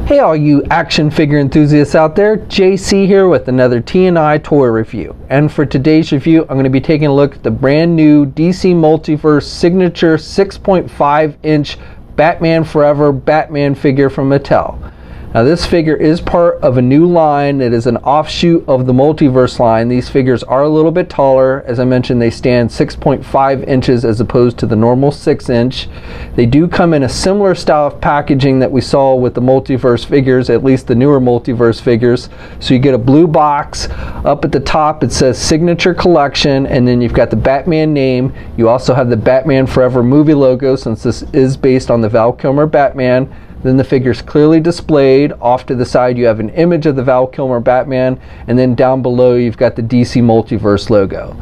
Hey all you action figure enthusiasts out there, JC here with another T&I toy review. And for today's review, I'm going to be taking a look at the brand new DC Multiverse Signature 6.5-inch Batman Forever Batman figure from Mattel. Now this figure is part of a new line that is an offshoot of the Multiverse line. These figures are a little bit taller. As I mentioned, they stand 6.5 inches as opposed to the normal 6-inch. They do come in a similar style of packaging that we saw with the Multiverse figures, at least the newer Multiverse figures. So you get a blue box. Up at the top it says Signature Collection, and then you've got the Batman name. You also have the Batman Forever movie logo, since this is based on the Val Kilmer Batman. Then the figure's clearly displayed. Off to the side you have an image of the Val Kilmer Batman, and then down below you've got the DC Multiverse logo.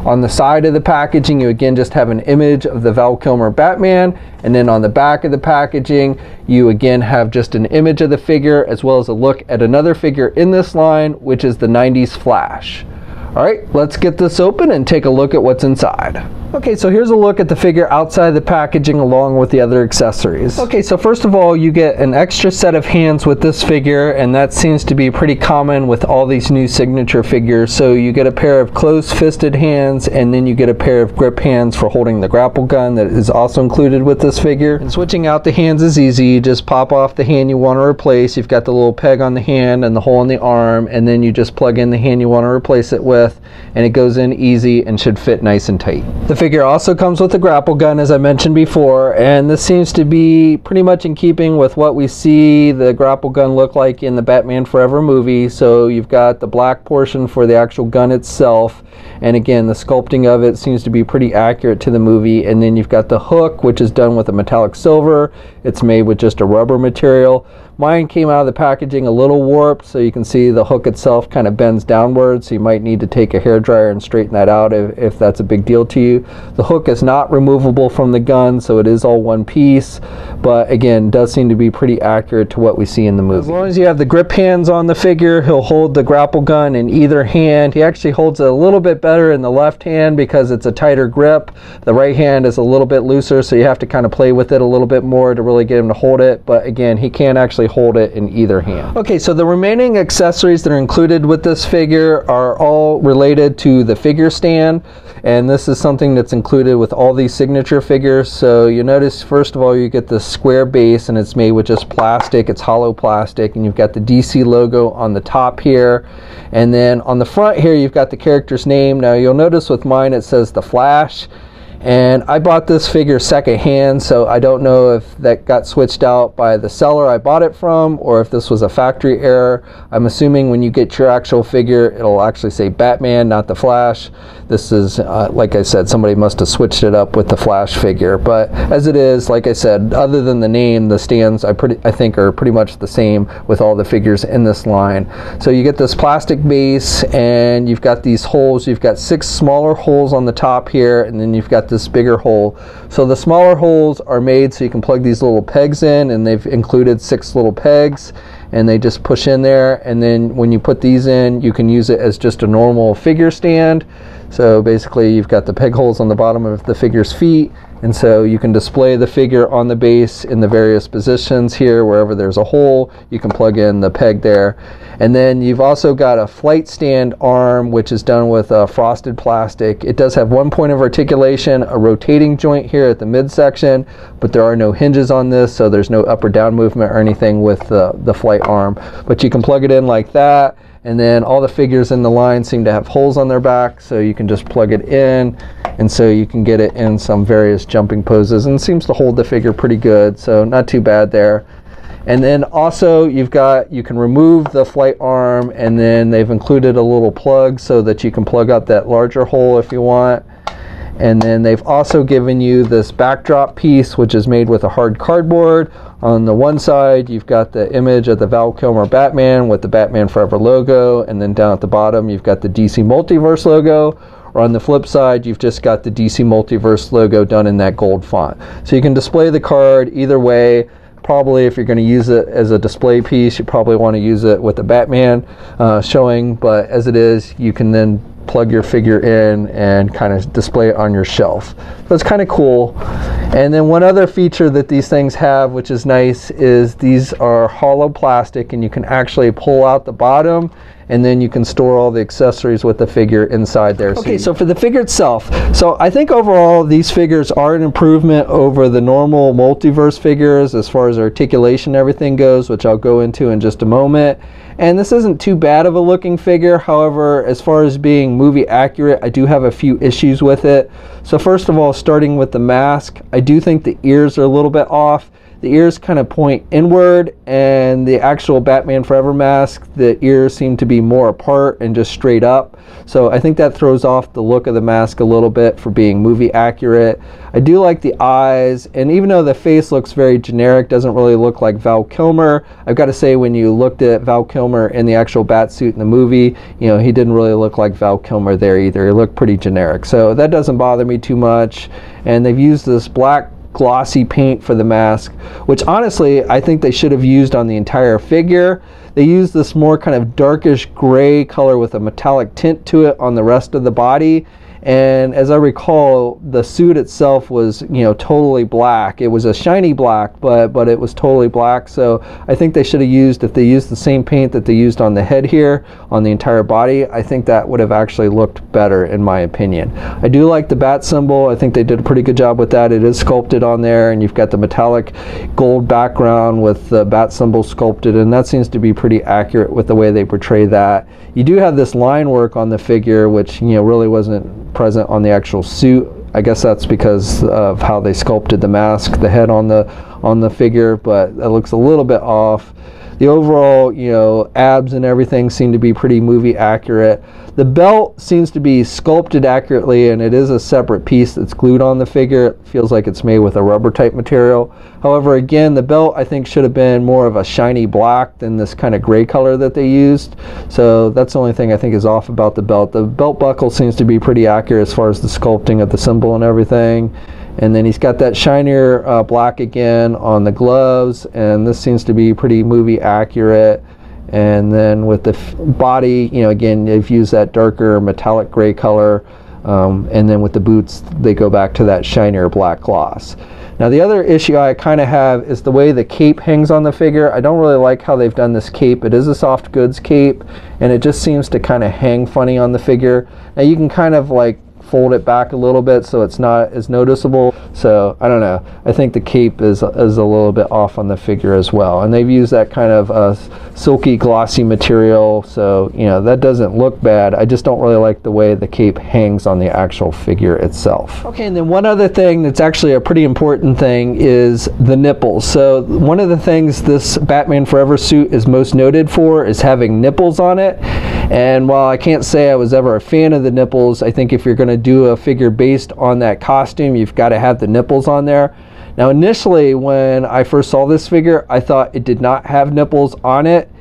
On the side of the packaging you again just have an image of the Val Kilmer Batman, and then on the back of the packaging you again have just an image of the figure as well as a look at another figure in this line, which is the 90s Flash. Alright, let's get this open and take a look at what's inside. Okay, so here's a look at the figure outside the packaging along with the other accessories. Okay, so first of all, you get an extra set of hands with this figure, and that seems to be pretty common with all these new signature figures. So you get a pair of closed-fisted hands, and then you get a pair of grip hands for holding the grapple gun that is also included with this figure. And switching out the hands is easy. You just pop off the hand you want to replace. You've got the little peg on the hand and the hole in the arm, and then you just plug in the hand you want to replace it with, and it goes in easy and should fit nice and tight. The figure also comes with a grapple gun, as I mentioned before, and this seems to be pretty much in keeping with what we see the grapple gun look like in the Batman Forever movie. So you've got the black portion for the actual gun itself, and again the sculpting of it seems to be pretty accurate to the movie. And then you've got the hook, which is done with a metallic silver. It's made with just a rubber material. Mine came out of the packaging a little warped, so you can see the hook itself kind of bends downwards, so you might need to take a hairdryer and straighten that out if that's a big deal to you. The hook is not removable from the gun, so it is all one piece, but again does seem to be pretty accurate to what we see in the movie. As long as you have the grip hands on the figure, he'll hold the grapple gun in either hand. He actually holds it a little bit better in the left hand because it's a tighter grip. The right hand is a little bit looser, so you have to kind of play with it a little bit more to really get him to hold it, but again he can actually hold it in either hand. Okay, so the remaining accessories that are included with this figure are all related to the figure stand, and this is something that's included with all these signature figures. So you notice first of all you get this square base, and it's made with just plastic. It's hollow plastic, and you've got the DC logo on the top here, and then on the front here you've got the character's name. Now you'll notice with mine it says the Flash, and I bought this figure secondhand, so I don't know if that got switched out by the seller I bought it from or if this was a factory error. I'm assuming when you get your actual figure it'll actually say Batman, not the Flash. This is like I said, somebody must have switched it up with the Flash figure, but as it is, like I said, other than the name, the stands I think are pretty much the same with all the figures in this line. So you get this plastic base, and you've got these holes. You've got 6 smaller holes on the top here, and then you've got this bigger hole. So the smaller holes are made so you can plug these little pegs in, and they've included 6 little pegs, and they just push in there, and then when you put these in you can use it as just a normal figure stand. So basically you've got the peg holes on the bottom of the figure's feet, and so you can display the figure on the base in the various positions here. Wherever there's a hole you can plug in the peg there. And then you've also got a flight stand arm, which is done with frosted plastic. It does have one point of articulation, a rotating joint here at the midsection, but there are no hinges on this, so there's no up or down movement or anything with the flight arm. But you can plug it in like that, and then all the figures in the line seem to have holes on their back, so you can just plug it in, and so you can get it in some various jumping poses, and it seems to hold the figure pretty good, so not too bad there. And then also you can remove the flight arm, and then they've included a little plug so that you can plug up that larger hole if you want. And then they've also given you this backdrop piece, which is made with a hard cardboard. On the one side you've got the image of the Val Kilmer Batman with the Batman Forever logo, and then down at the bottom you've got the DC Multiverse logo. Or on the flip side you've just got the DC Multiverse logo done in that gold font. So you can display the card either way. Probably if you're going to use it as a display piece you probably want to use it with the Batman showing, but as it is you can then plug your figure in and kind of display it on your shelf. So it's kind of cool. And then one other feature that these things have, which is nice, is these are hollow plastic, and you can actually pull out the bottom, and then you can store all the accessories with the figure inside there. Okay, so for the figure itself, so I think overall these figures are an improvement over the normal multiverse figures as far as articulation and everything goes, which I'll go into in just a moment. And this isn't too bad of a looking figure. However, as far as being movie accurate, I do have a few issues with it. So first of all, starting with the mask, I do think the ears are a little bit off. The ears kind of point inward, and the actual Batman Forever mask, the ears seem to be more apart and just straight up. So I think that throws off the look of the mask a little bit for being movie accurate. I do like the eyes, and even though the face looks very generic, doesn't really look like Val Kilmer, I've got to say when you looked at Val Kilmer in the actual bat suit in the movie, you know, he didn't really look like Val Kilmer there either. He looked pretty generic. So that doesn't bother me too much. And they've used this black glossy paint for the mask, which honestly I think they should have used on the entire figure. They used this more kind of darkish gray color with a metallic tint to it on the rest of the body. And as I recall, the suit itself was, you know, totally black. It was a shiny black, but it was totally black. So I think they should have used, if they used the same paint that they used on the head here, on the entire body, I think that would have actually looked better in my opinion. I do like the bat symbol. I think they did a pretty good job with that. It is sculpted on there, and you've got the metallic gold background with the bat symbol sculpted, and that seems to be pretty accurate with the way they portray that. You do have this line work on the figure, which, you know, really wasn't present on the actual suit. I guess that's because of how they sculpted the mask, the head on the figure, but that looks a little bit off. The overall, you know, abs and everything seem to be pretty movie accurate. The belt seems to be sculpted accurately, and it is a separate piece that's glued on the figure. It feels like it's made with a rubber type material. However, again, the belt I think should have been more of a shiny black than this kind of gray color that they used. So that's the only thing I think is off about the belt. The belt buckle seems to be pretty accurate as far as the sculpting of the symbol and everything. And then he's got that shinier black again on the gloves, and this seems to be pretty movie accurate. And then with the body, you know, again, they've used that darker metallic gray color, and then with the boots, they go back to that shinier black gloss. Now the other issue I kind of have is the way the cape hangs on the figure. I don't really like how they've done this cape. It is a soft goods cape, and it just seems to kind of hang funny on the figure. Now you can kind of like fold it back a little bit so it's not as noticeable. So I don't know, I think the cape is a little bit off on the figure as well, and they've used that kind of silky glossy material, so you know that doesn't look bad. I just don't really like the way the cape hangs on the actual figure itself. Okay, and then one other thing that's actually a pretty important thing is the nipples. So one of the things this Batman Forever suit is most noted for is having nipples on it. And while I can't say I was ever a fan of the nipples, I think if you're going to do a figure based on that costume, you've got to have the nipples on there. Now initially when I first saw this figure, I thought it did not have nipples on it.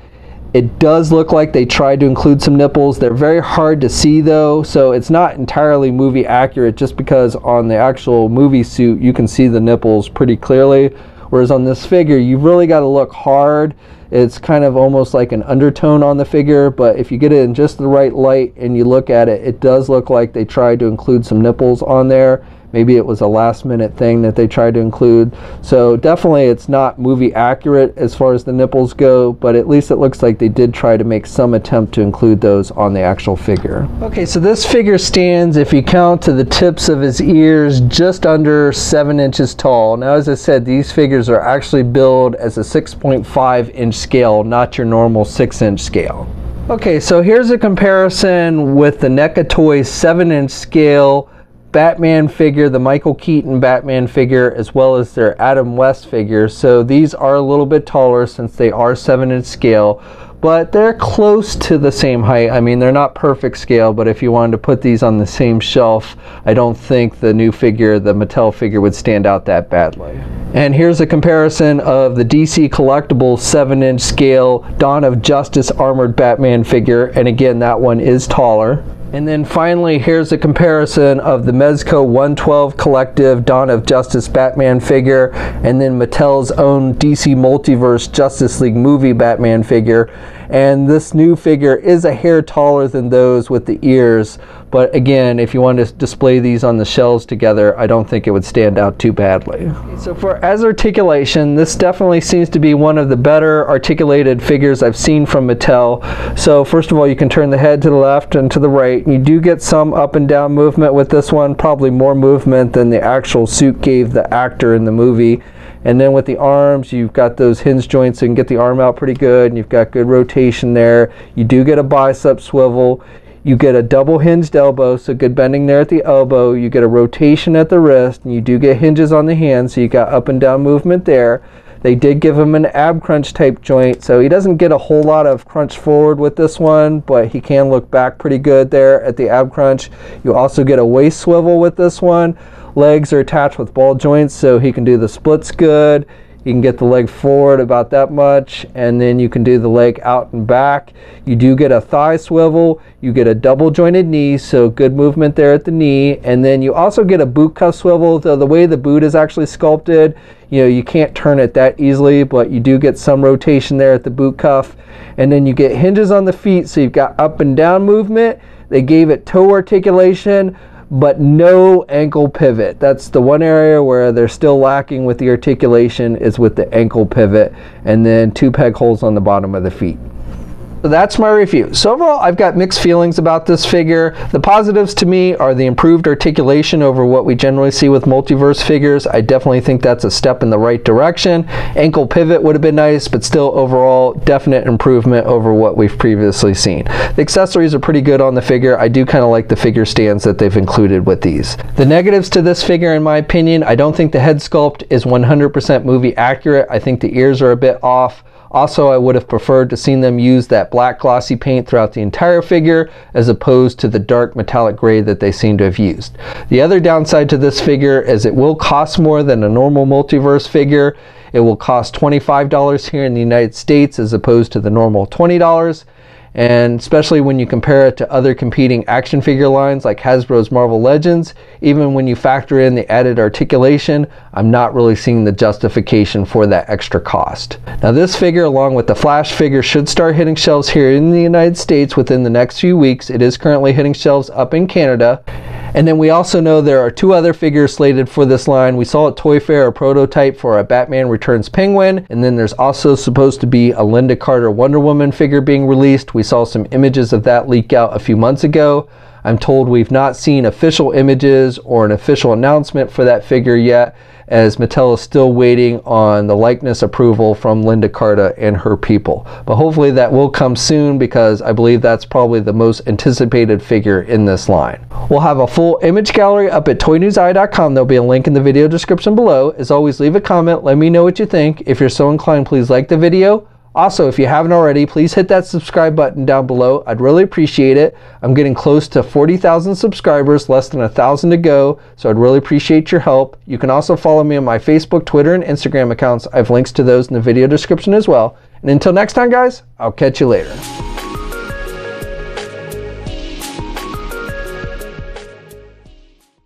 It does look like they tried to include some nipples. They're very hard to see though, so it's not entirely movie accurate, just because on the actual movie suit you can see the nipples pretty clearly, whereas on this figure you've really got to look hard. It's kind of almost like an undertone on the figure, but if you get it in just the right light and you look at it, it does look like they tried to include some nipples on there. Maybe it was a last minute thing that they tried to include. So definitely it's not movie accurate as far as the nipples go, but at least it looks like they did try to make some attempt to include those on the actual figure. Okay, so this figure stands, if you count to the tips of his ears, just under 7 inches tall. Now as I said, these figures are actually billed as a 6.5 inch scale, not your normal 6-inch scale. Okay, so here's a comparison with the NECA Toys 7-inch scale Batman figure, the Michael Keaton Batman figure, as well as their Adam West figure. So these are a little bit taller since they are 7-inch scale, but they're close to the same height. I mean, they're not perfect scale, but if you wanted to put these on the same shelf, I don't think the new figure, the Mattel figure, would stand out that badly. And here's a comparison of the DC Collectibles 7-inch scale Dawn of Justice armored Batman figure, and again, that one is taller. And then finally, here's a comparison of the Mezco 112 Collective Dawn of Justice Batman figure, and then Mattel's own DC Multiverse Justice League movie Batman figure. And this new figure is a hair taller than those with the ears, But again, if you want to display these on the shelves together, I don't think it would stand out too badly. So for as articulation, this definitely seems to be one of the better articulated figures I've seen from Mattel. So first of all, you can turn the head to the left and to the right. You do get some up and down movement with this one, probably more movement than the actual suit gave the actor in the movie. And then with the arms, you've got those hinge joints, so you can get the arm out pretty good, and you've got good rotation there. You do get a bicep swivel. You get a double hinged elbow, so good bending there at the elbow. You get a rotation at the wrist, and you do get hinges on the hand, so you got up and down movement there. They did give him an ab crunch type joint, so he doesn't get a whole lot of crunch forward with this one, but he can look back pretty good there at the ab crunch. You also get a waist swivel with this one. Legs are attached with ball joints, so he can do the splits good. You can get the leg forward about that much, and then you can do the leg out and back. You do get a thigh swivel. You get a double jointed knee, so good movement there at the knee. And then you also get a boot cuff swivel, though the way the boot is actually sculpted, you can't turn it that easily, but you do get some rotation there at the boot cuff. And then you get hinges on the feet, so you've got up and down movement. They gave it toe articulation, but no ankle pivot. That's the one area where they're still lacking with the articulation, is with the ankle pivot, and then 2 peg holes on the bottom of the feet. So that's my review. So overall, I've got mixed feelings about this figure. The positives to me are the improved articulation over what we generally see with multiverse figures. I definitely think that's a step in the right direction. Ankle pivot would have been nice, but still overall, definite improvement over what we've previously seen. The accessories are pretty good on the figure. I do kind of like the figure stands that they've included with these. The negatives to this figure, in my opinion, I don't think the head sculpt is 100% movie accurate. I think the ears are a bit off. Also, I would have preferred to seen them use that black glossy paint throughout the entire figure, as opposed to the dark metallic gray that they seem to have used. The other downside to this figure is it will cost more than a normal multiverse figure. It will cost $25 here in the United States as opposed to the normal $20. And especially when you compare it to other competing action figure lines like Hasbro's Marvel Legends, even when you factor in the added articulation, I'm not really seeing the justification for that extra cost. Now this figure, along with the Flash figure, should start hitting shelves here in the United States within the next few weeks. It is currently hitting shelves up in Canada. And then we also know there are 2 other figures slated for this line. We saw at Toy Fair a prototype for a Batman Returns Penguin, and then there's also supposed to be a Lynda Carter Wonder Woman figure being released. We saw some images of that leak out a few months ago. I'm told we've not seen official images or an official announcement for that figure yet, as Mattel is still waiting on the likeness approval from Lynda Carter and her people. But hopefully that will come soon, because I believe that's probably the most anticipated figure in this line. We'll have a full image gallery up at toynewseye.com. There'll be a link in the video description below. As always, leave a comment. Let me know what you think. If you're so inclined, please like the video. Also, if you haven't already, please hit that subscribe button down below. I'd really appreciate it. I'm getting close to 40,000 subscribers, less than 1,000 to go, so I'd really appreciate your help. You can also follow me on my Facebook, Twitter, and Instagram accounts. I have links to those in the video description as well. And until next time, guys, I'll catch you later.